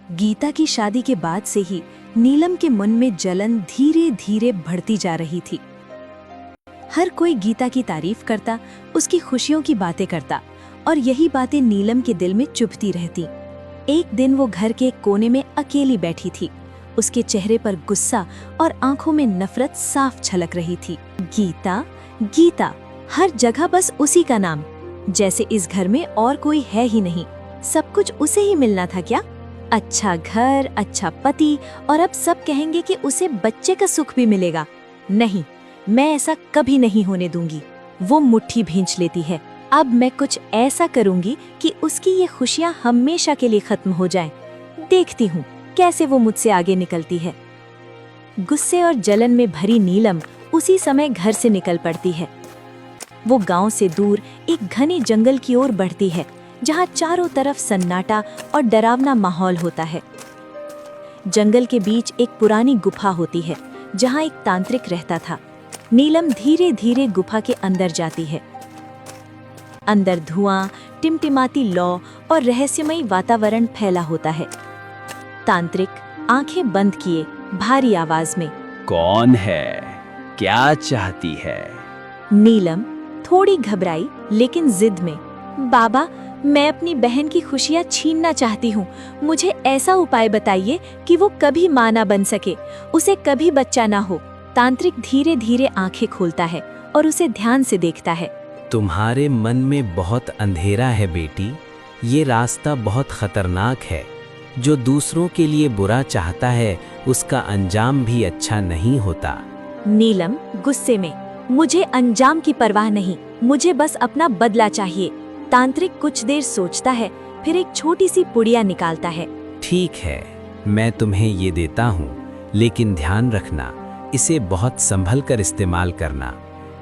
गीता की शादी के बाद से ही नीलम के मन में जलन धीरे धीरे बढ़ती जा रही थी। हर कोई गीता की तारीफ करता, उसकी खुशियों की बातें करता और यही बातें नीलम के दिल में चुभती रहती। एक दिन वो घर के एक कोने में अकेली बैठी थी। उसके चेहरे पर गुस्सा और आंखों में नफरत साफ झलक रही थी। गीता, गीता, हर जगह बस उसी का नाम, जैसे इस घर में और कोई है ही नहीं। सब कुछ उसे ही मिलना था क्या? अच्छा घर, अच्छा पति, और अब सब कहेंगे कि उसे बच्चे का सुख भी मिलेगा। नहीं, मैं ऐसा कभी नहीं होने दूंगी। वो मुट्ठी भींच लेती है। अब मैं कुछ ऐसा करूंगी कि उसकी ये खुशियां हमेशा के लिए खत्म हो जाएं। देखती हूँ कैसे वो मुझसे आगे निकलती है। गुस्से और जलन में भरी नीलम उसी समय घर से निकल पड़ती है। वो गांव से दूर एक घने जंगल की ओर बढ़ती है, जहां चारों तरफ सन्नाटा और डरावना माहौल होता है। जंगल के बीच एक पुरानी गुफा होती है, जहां एक तांत्रिक रहता था। नीलम धीरे धीरे गुफा के अंदर जाती है। अंदर धुआं, टिमटिमाती लौ और रहस्यमयी वातावरण फैला होता है। तांत्रिक आंखें बंद किए भारी आवाज में, कौन है? क्या चाहती है? नीलम थोड़ी घबराई लेकिन जिद में, बाबा, मैं अपनी बहन की खुशियाँ छीनना चाहती हूँ। मुझे ऐसा उपाय बताइए कि वो कभी माँ ना बन सके, उसे कभी बच्चा ना हो। तांत्रिक धीरे धीरे आंखें खोलता है और उसे ध्यान से देखता है। तुम्हारे मन में बहुत अंधेरा है बेटी। ये रास्ता बहुत खतरनाक है। जो दूसरों के लिए बुरा चाहता है, उसका अंजाम भी अच्छा नहीं होता। नीलम गुस्से में, मुझे अंजाम की परवाह नहीं, मुझे बस अपना बदला चाहिए। तांत्रिक कुछ देर सोचता है, फिर एक छोटी सी पुड़िया निकालता है। ठीक है, मैं तुम्हें ये देता हूँ, लेकिन ध्यान रखना, इसे बहुत संभल कर इस्तेमाल करना।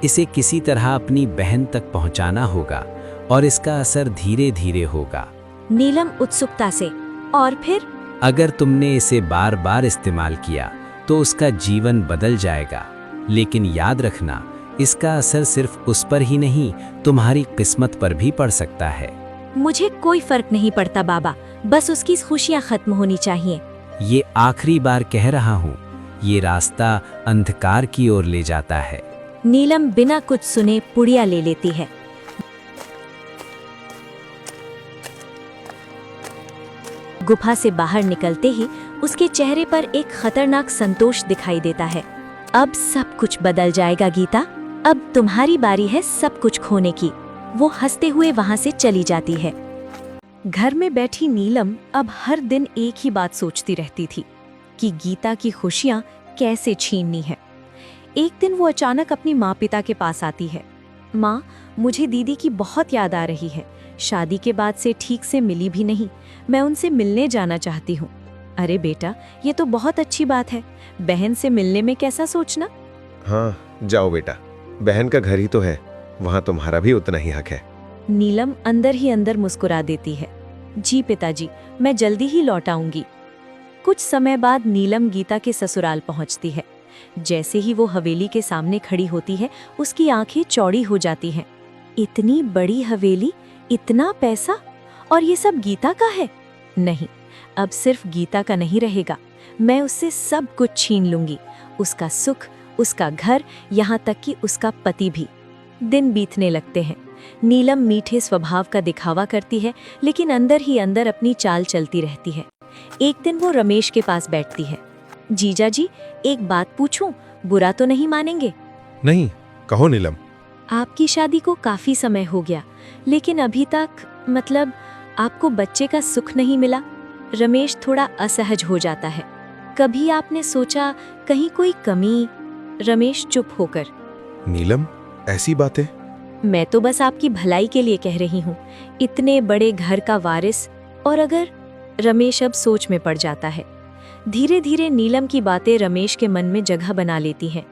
इसे किसी तरह अपनी बहन तक पहुँचाना होगा और इसका असर धीरे धीरे होगा। नीलम उत्सुकता से, और फिर? अगर तुमने इसे बार बार इस्तेमाल किया तो उसका जीवन बदल जाएगा। लेकिन याद रखना, इसका असर सिर्फ उस पर ही नहीं, तुम्हारी किस्मत पर भी पड़ सकता है। मुझे कोई फर्क नहीं पड़ता बाबा, बस उसकी खुशियाँ खत्म होनी चाहिए। ये आखिरी बार कह रहा हूँ, ये रास्ता अंधकार की ओर ले जाता है। नीलम बिना कुछ सुने पुड़िया ले लेती है। गुफा से बाहर निकलते ही उसके चेहरे पर एक खतरनाक संतोष दिखाई देता है। अब सब कुछ बदल जाएगा गीता, अब तुम्हारी बारी है सब कुछ खोने की। वो हंसते हुए वहां से चली जाती है। घर में बैठी नीलम अब हर दिन एक ही बात सोचती रहती थी कि गीता की खुशियां कैसे छीननी है। एक दिन वो अचानक अपनी माँ पिता के पास आती है। माँ, मुझे दीदी की बहुत याद आ रही है। शादी के बाद से ठीक से मिली भी नहीं। मैं उनसे मिलने जाना चाहती हूँ। अरे बेटा, ये तो बहुत अच्छी बात है। बहन से मिलने में कैसा सोचना? हाँ, जाओ बेटा, बहन का घर ही तो है, वहाँ तुम्हारा भी उतना ही हक है। नीलम अंदर ही अंदर मुस्कुरा देती है। जी पिताजी, मैं जल्दी ही लौट आऊंगी। कुछ समय बाद नीलम गीता के ससुराल पहुंचती है। जैसे ही वो हवेली के सामने खड़ी होती है, उसकी आंखें चौड़ी हो जाती हैं। इतनी बड़ी हवेली, इतना पैसा, और ये सब गीता का है? नहीं, अब सिर्फ गीता का नहीं रहेगा। मैं उससे सब कुछ छीन लूंगी, उसका सुख, उसका घर, यहाँ तक कि उसका पति भी। दिन बीतने लगते हैं। नीलम मीठे स्वभाव का दिखावा करती है, लेकिन अंदर ही अंदर अपनी चाल चलती रहती है। एक दिन वो रमेश के पास बैठती है। जीजा जी, एक बात पूछूं, बुरा तो नहीं मानेंगे? नहीं, कहो नीलम। आपकी शादी को काफी समय हो गया, लेकिन अभी तक, मतलब, आपको बच्चे का सुख नहीं मिला। रमेश थोड़ा असहज हो जाता है। कभी आपने सोचा कहीं कोई कमी? रमेश चुप होकर, नीलम, ऐसी बातें? मैं तो बस आपकी भलाई के लिए कह रही हूँ। इतने बड़े घर का वारिस, और अगर... रमेश अब सोच में पड़ जाता है। धीरे धीरे नीलम की बातें रमेश के मन में जगह बना लेती हैं।